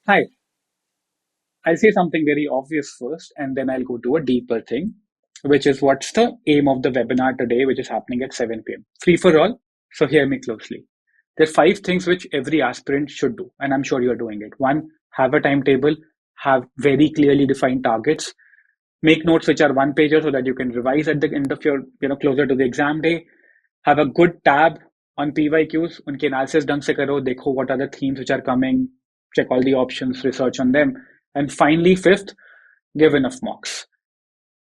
Hi, I'll say something very obvious first, and then I'll go to a deeper thing, which is what's the aim of the webinar today, which is happening at 7 p.m. Free for all. So hear me closely. There are five things which every aspirant should do, and I'm sure you're doing it. One, have a timetable, have very clearly defined targets, make notes which are one pager so that you can revise at the end of your, closer to the exam day. Have a good tab on PYQs, उनके analysis ढंग से करो, देखो what are the themes which are coming, check all the options, research on them. And finally, fifth, give enough mocks.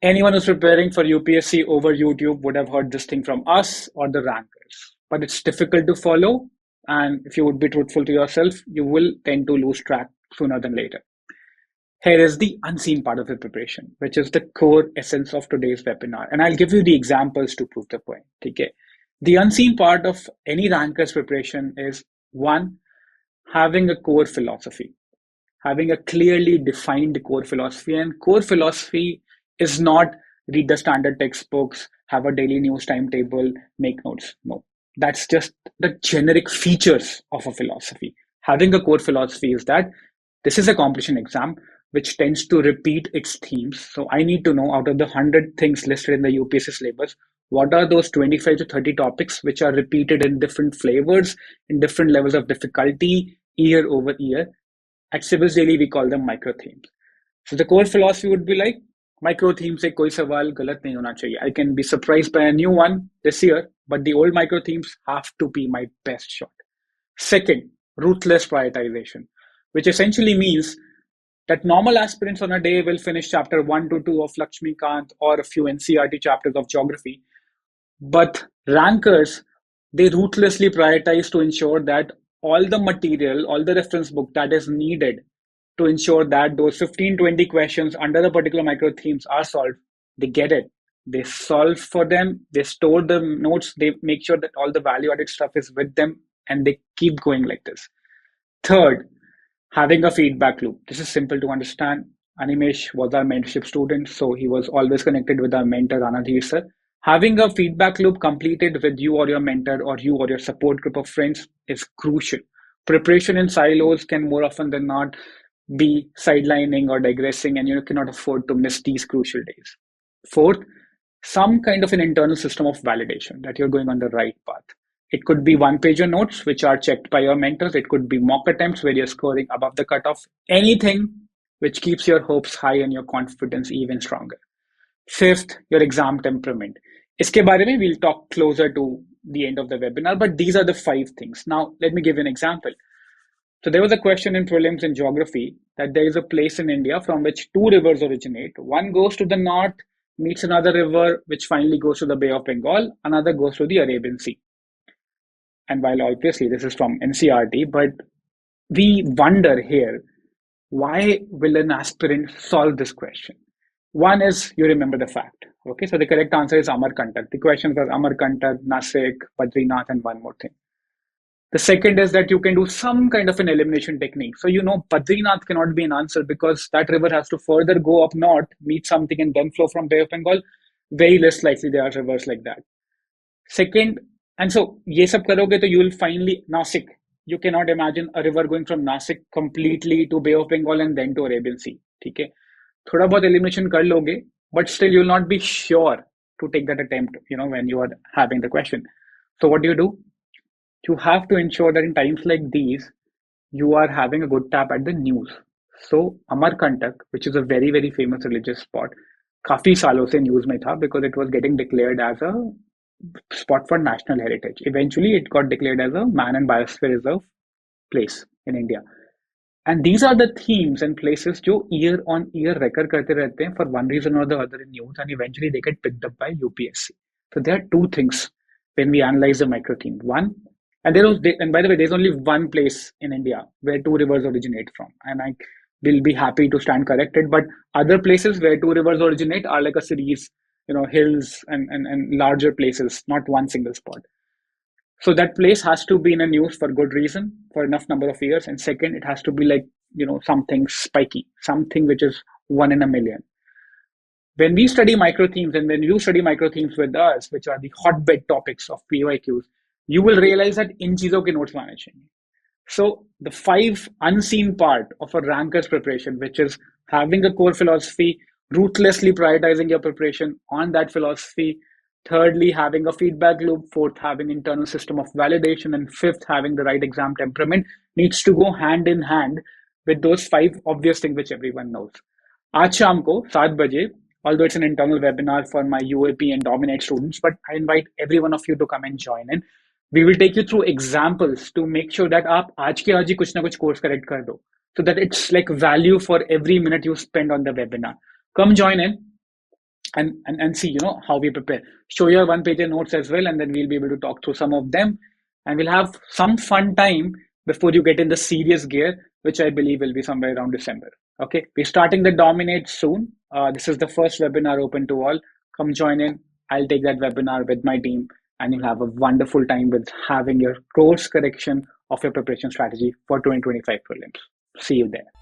Anyone who's preparing for UPSC over YouTube would have heard this thing from us or the rankers. But it's difficult to follow. And if you would be truthful to yourself, you will tend to lose track sooner than later. Here is the unseen part of the preparation, which is the core essence of today's webinar. And I'll give you the examples to prove the point. Okay. The unseen part of any ranker's preparation is one, having a core philosophy, having a clearly defined core philosophy. And core philosophy is not read the standard textbooks, have a daily news timetable, make notes. No, that's just the generic features of a philosophy. Having a core philosophy is that this is a competition exam which tends to repeat its themes. So I need to know, out of the 100 things listed in the UPSC syllabus, what are those 25 to 30 topics which are repeated in different flavors, in different levels of difficulty, year over year. At Civilsdaily, we call them micro themes. So the core philosophy would be like, micro themes से कोई सवाल गलत नहीं होना चाहिए. I can be surprised by a new one this year, but the old micro themes have to be my best shot. Second, ruthless prioritization, which essentially means that normal aspirants on a day will finish chapter 1 to 2 of Lakshmikant or a few NCERT chapters of geography. But rankers, they ruthlessly prioritize to ensure that all the material, all the reference book that is needed to ensure that those 15-20 questions under the particular micro themes are solved, they get it. They solve for them, they store the notes, they make sure that all the value added stuff is with them, and they keep going like this. Third, having a feedback loop. This is simple to understand. Animesh was our mentorship student, so he was always connected with our mentor, Anadhir sir. Having a feedback loop completed with you or your mentor or you or your support group of friends is crucial. Preparation in silos can more often than not be sidelining or digressing, and you cannot afford to miss these crucial days. Fourth, some kind of an internal system of validation that you're going on the right path. It could be one-pager notes, which are checked by your mentors. It could be mock attempts where you're scoring above the cutoff. Anything which keeps your hopes high and your confidence even stronger. Fifth, your exam temperament. इसके बारे में we'll talk closer to the end of the webinar, but these are the five things. Now, let me give you an example. So there was a question in prelims in geography that there is a place in India from which two rivers originate. One goes to the north, meets another river, which finally goes to the Bay of Bengal. Another goes to the Arabian Sea. And while obviously this is from NCERT, but we wonder here, why will an aspirant solve this question? One is, you remember the fact. Okay, so the correct answer is Amarkantak. The question was Amarkantak, Nasik, Badrinath, and one more thing. The second is that you can do some kind of an elimination technique. So you know Badrinath cannot be an answer because that river has to further go up north, meet something, and then flow from Bay of Bengal. Very less likely there are rivers like that. Second, and so ये सब करोगे तो you will finally Nasik. You cannot imagine a river going from Nasik completely to Bay of Bengal and then to Arabian Sea. ठीक है? थोड़ा बहुत elimination कर लोगे, but still you will not be sure to take that attempt, when you are having the question. So what do? You have to ensure that in times like these, you are having a good tap at the news. So Amarkantak, which is a very, very famous religious spot, काफी सालों से news में था because it was getting declared as a spot for national heritage. Eventually, it got declared as a man and biosphere reserve place in India. And these are the themes and places जो year on year recur करते रहते हैं for one reason or the other in news, and eventually they get picked up by UPSC. So there are two things when we analyze the micro theme. One, and by the way, there's only one place in India where two rivers originate from, and I will be happy to stand corrected. But other places where two rivers originate are like a series, hills and larger places, not one single spot. So that place has to be in a news for good reason, for enough number of years. And second, it has to be like, something spiky, something which is one in a million. When we study micro themes and when you study micro themes with us, which are the hotbed topics of PYQs, you will realize that इन चीजों के notes लाने चाहिए. So the five unseen part of a ranker's preparation, which is having a core philosophy, ruthlessly prioritizing your preparation on that philosophy. Thirdly, having a feedback loop. Fourth, having internal system of validation. And fifth, having the right exam temperament needs to go hand in hand with those five obvious things which everyone knows. आज शाम को 7 बजे, although it's an internal webinar for my UAP and Dominate students, but I invite every one of you to come and join in. We will take you through examples to make sure that आप आज के आज ही कुछ ना कुछ course correct कर दो, so that it's like value for every minute you spend on the webinar. Come join in and see how we prepare. Show your one-pager notes as well, and then we'll be able to talk through some of them, and we'll have some fun time before you get in the serious gear, which I believe will be somewhere around December. Okay, we're starting the Dominate soon. This is the first webinar open to all. Come join in. I'll take that webinar with my team, and you'll have a wonderful time with having your course correction of your preparation strategy for 2025 prelims. See you there.